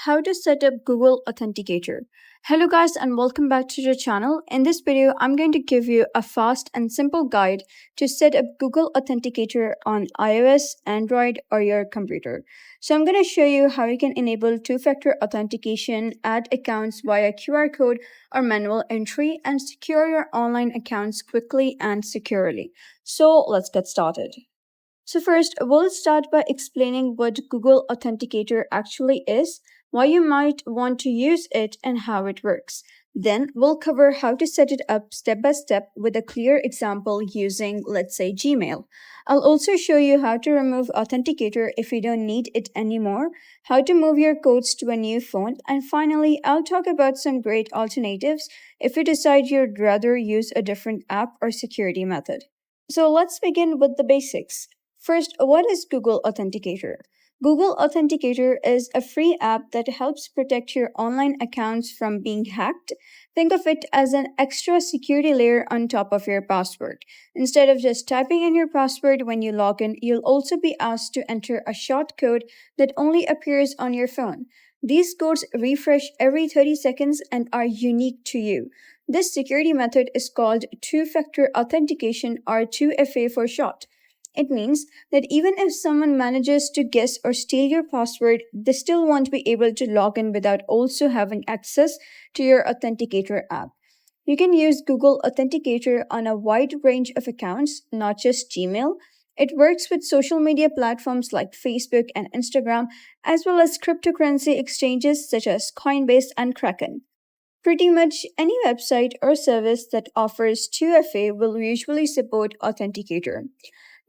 How to set up Google Authenticator. Hello guys and welcome back to the channel. In this video, I'm going to give you a fast and simple guide to set up Google Authenticator on iOS, Android, or your computer. So I'm going to show you how you can enable two-factor authentication, add accounts via QR code or manual entry, and secure your online accounts quickly and securely. So let's get started. So first, we'll start by explaining what Google Authenticator actually is, why you might want to use it, and how it works. Then we'll cover how to set it up step by step with a clear example using, let's say, Gmail. I'll also show you how to remove Authenticator if you don't need it anymore, how to move your codes to a new phone, and finally, I'll talk about some great alternatives if you decide you'd rather use a different app or security method. So let's begin with the basics. First, what is Google Authenticator? Google Authenticator is a free app that helps protect your online accounts from being hacked. Think of it as an extra security layer on top of your password. Instead of just typing in your password when you log in, you'll also be asked to enter a short code that only appears on your phone. These codes refresh every 30 seconds and are unique to you. This security method is called two-factor authentication, or 2FA for short. It means that even if someone manages to guess or steal your password, they still won't be able to log in without also having access to your Authenticator app. You can use Google Authenticator on a wide range of accounts, not just Gmail. It works with social media platforms like Facebook and Instagram, as well as cryptocurrency exchanges such as Coinbase and Kraken. Pretty much any website or service that offers 2FA will usually support Authenticator.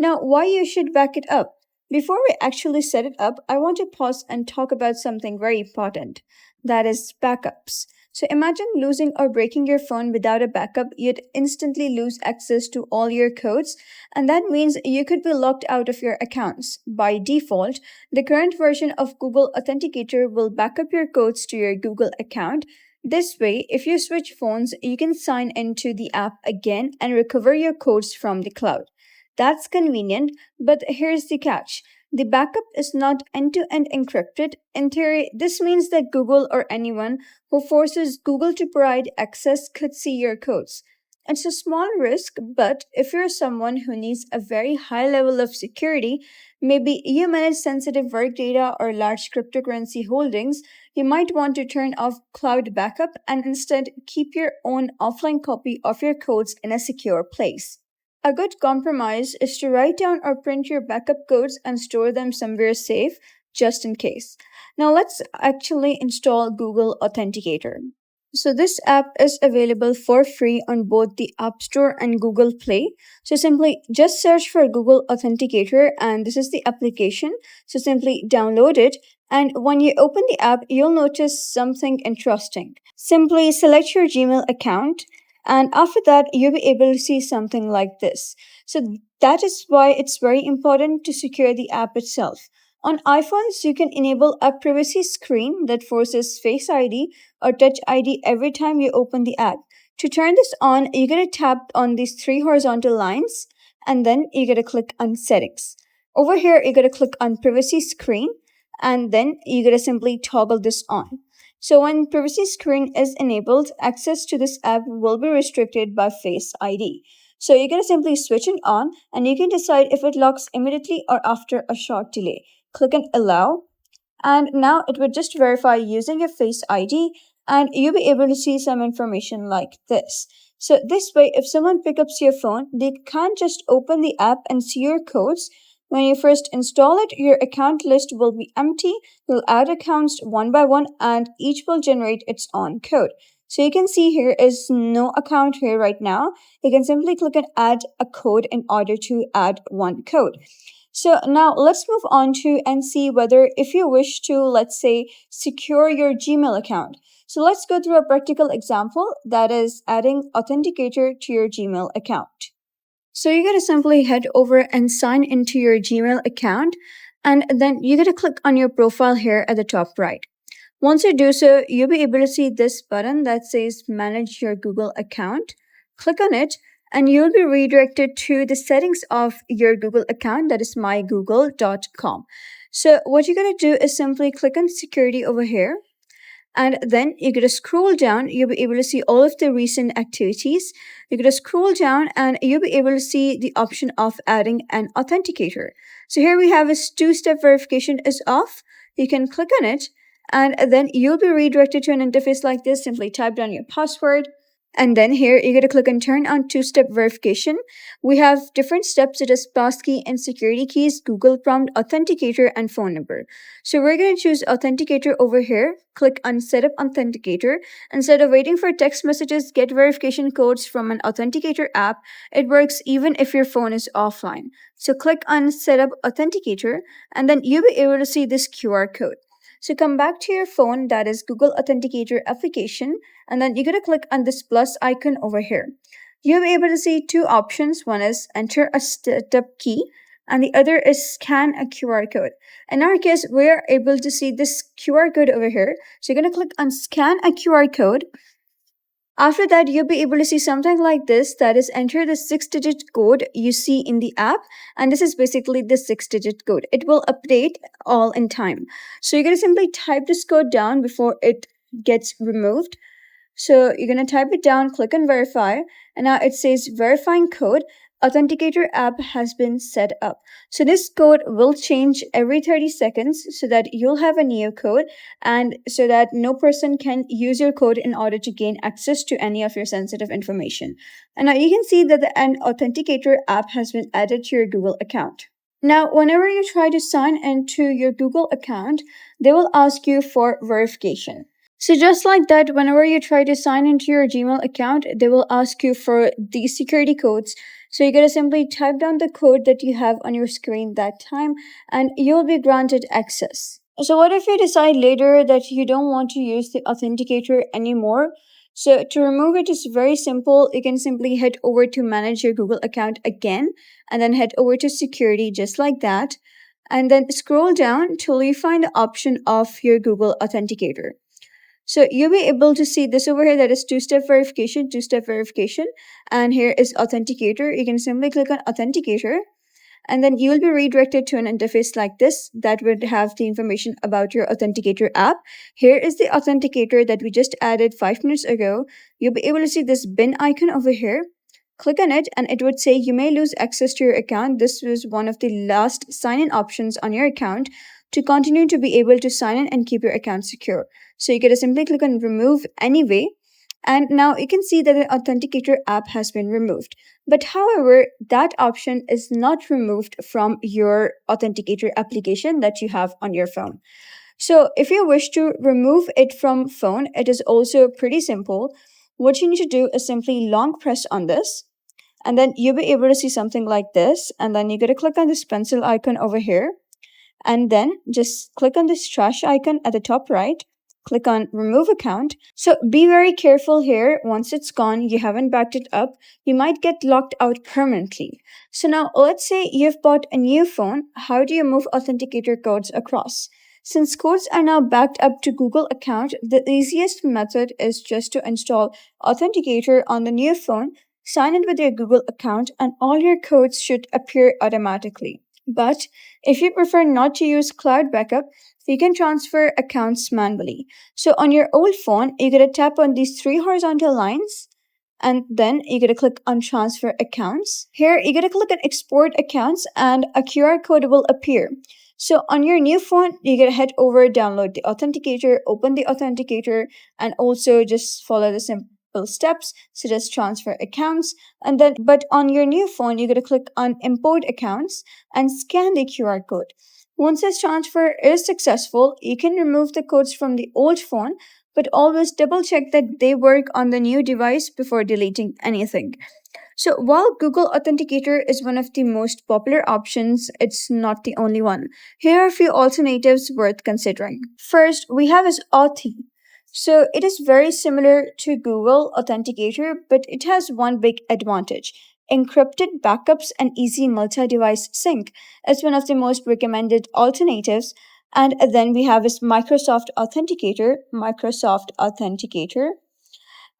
Now, why you should back it up? Before we actually set it up, I want to pause and talk about something very important. That is backups. So imagine losing or breaking your phone without a backup. You'd instantly lose access to all your codes, and that means you could be locked out of your accounts. By default, the current version of Google Authenticator will back up your codes to your Google account. This way, if you switch phones, you can sign into the app again and recover your codes from the cloud. That's convenient, but here's the catch. The backup is not end-to-end encrypted. In theory, this means that Google or anyone who forces Google to provide access could see your codes. It's a small risk, but if you're someone who needs a very high level of security, maybe you manage sensitive work data or large cryptocurrency holdings, you might want to turn off cloud backup and instead keep your own offline copy of your codes in a secure place. A good compromise is to write down or print your backup codes and store them somewhere safe, just in case. Now let's actually install Google Authenticator. So this app is available for free on both the App Store and Google Play. So simply just search for Google Authenticator, and this is the application. So simply download it, and when you open the app, you'll notice something interesting. Simply select your Gmail account, and after that, you'll be able to see something like this. So that is why it's very important to secure the app itself. On iPhones, you can enable a privacy screen that forces Face ID or Touch ID every time you open the app. To turn this on, you're going to tap on these three horizontal lines, and then you're going to click on Settings. Over here, you're going to click on Privacy Screen, and then you're going to simply toggle this on. So when privacy screen is enabled, access to this app will be restricted by Face ID. So you're going to simply switch it on, and you can decide if it locks immediately or after a short delay. Click on Allow, and now it will just verify using your Face ID, and you'll be able to see some information like this. So this way, if someone picks up your phone, they can't just open the app and see your codes. When you first install it, your account list will be empty. You'll add accounts one by one, and each will generate its own code. So you can see here is no account here right now. You can simply click on Add a Code in order to add one code. So now let's move on to and see whether if you wish to, let's say, secure your Gmail account. So let's go through a practical example, that is adding Authenticator to your Gmail account. So you're going to simply head over and sign into your Gmail account, and then you're going to click on your profile here at the top right. Once you do so, you'll be able to see this button that says Manage Your Google Account. Click on it, and you'll be redirected to the settings of your Google account, that is mygoogle.com. So what you're going to do is simply click on security over here, and then you're going to scroll down. You'll be able to see all of the recent activities. You're going to scroll down and you'll be able to see the option of adding an authenticator. So here we have is two-step verification is off. You can click on it, and then you'll be redirected to an interface like this. Simply type down your password, and then here you're going to click on turn on two-step verification. We have different steps such as passkey and security keys, Google prompt, authenticator, and phone number. So we're going to choose authenticator over here. Click on setup authenticator. Instead of waiting for text messages, get verification codes from an authenticator app. It works even if your phone is offline. So click on setup authenticator, and then you'll be able to see this QR code. So come back to your phone, that is Google Authenticator application, and then you're going to click on this plus icon over here. You'll be able to see two options. One is enter a step key, and the other is scan a QR code. In our case, we're able to see this QR code over here. So you're going to click on scan a QR code. After that, you'll be able to see something like this, that is enter the 6-digit code you see in the app, and this is basically the 6-digit code. It will update all in time. So you're going to simply type this code down before it gets removed. So you're going to type it down, click on verify, and now it says verifying code. Authenticator app has been set up. So this code will change every 30 seconds so that you'll have a new code, and so that no person can use your code in order to gain access to any of your sensitive information. And now you can see that an authenticator app has been added to your Google account. Now, whenever you try to sign into your Google account, they will ask you for verification. So just like that, whenever you try to sign into your Gmail account, they will ask you for these security codes. So you're going to simply type down the code that you have on your screen that time, and you'll be granted access. So what if you decide later that you don't want to use the authenticator anymore? So to remove it is very simple. You can simply head over to manage your Google account again, and then head over to security just like that, and then scroll down till you find the option of your Google Authenticator. So you'll be able to see this over here, that is two-step verification, and here is authenticator. You can simply click on authenticator, and then you will be redirected to an interface like this that would have the information about your authenticator app. Here is the authenticator that we just added 5 minutes ago. You'll be able to see this bin icon over here. Click on it, and it would say you may lose access to your account. This was one of the last sign-in options on your account to continue to be able to sign in and keep your account secure. So you get to simply click on remove anyway, and now you can see that the authenticator app has been removed. But however, that option is not removed from your authenticator application that you have on your phone. So if you wish to remove it from phone, it is also pretty simple. What you need to do is simply long press on this, and then you'll be able to see something like this, and then you got to click on this pencil icon over here, and then just click on this trash icon at the top right. Click on remove account. So be very careful here. Once it's gone, you haven't backed it up, you might get locked out permanently. So now let's say you've bought a new phone. How do you move authenticator codes across? Since codes are now backed up to Google account, the easiest method is just to install Authenticator on the new phone, sign in with your Google account, and all your codes should appear automatically. But if you prefer not to use cloud backup, you can transfer accounts manually. So on your old phone, you're going to tap on these 3 horizontal lines, and then you're going to click on transfer accounts. Here, you're going to click on export accounts, and a QR code will appear. So on your new phone, you're going to head over, download the authenticator, open the authenticator, and also just follow the simple steps such as transfer accounts. And then, but on your new phone, you're going to click on import accounts and scan the QR code. Once this transfer is successful, you can remove the codes from the old phone, but always double check that they work on the new device before deleting anything. So while Google Authenticator is one of the most popular options, it's not the only one. Here are a few alternatives worth considering. First, we have is Authy. So it is very similar to Google Authenticator, but it has one big advantage. Encrypted backups and easy multi-device sync is one of the most recommended alternatives. And then we have is Microsoft Authenticator.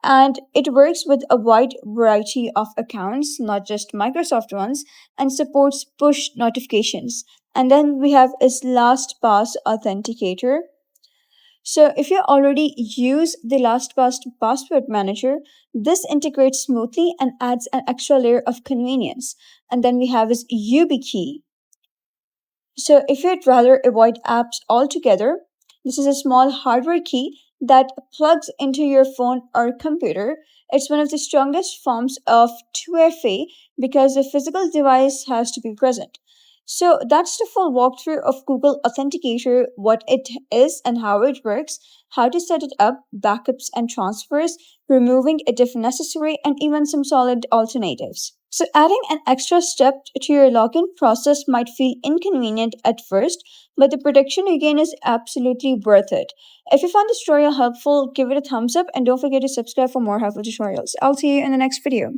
And it works with a wide variety of accounts, not just Microsoft ones, and supports push notifications. And then we have is LastPass Authenticator. So if you already use the LastPass password manager, this integrates smoothly and adds an extra layer of convenience. And then we have is YubiKey. So if you'd rather avoid apps altogether, this is a small hardware key that plugs into your phone or computer. It's one of the strongest forms of 2FA because the physical device has to be present. So that's the full walkthrough of Google Authenticator, what it is and how it works, how to set it up, backups and transfers, removing it if necessary, and even some solid alternatives. So, adding an extra step to your login process might feel inconvenient at first, but the protection you gain is absolutely worth it. If you found this tutorial helpful, give it a thumbs up and don't forget to subscribe for more helpful tutorials. I'll see you in the next video.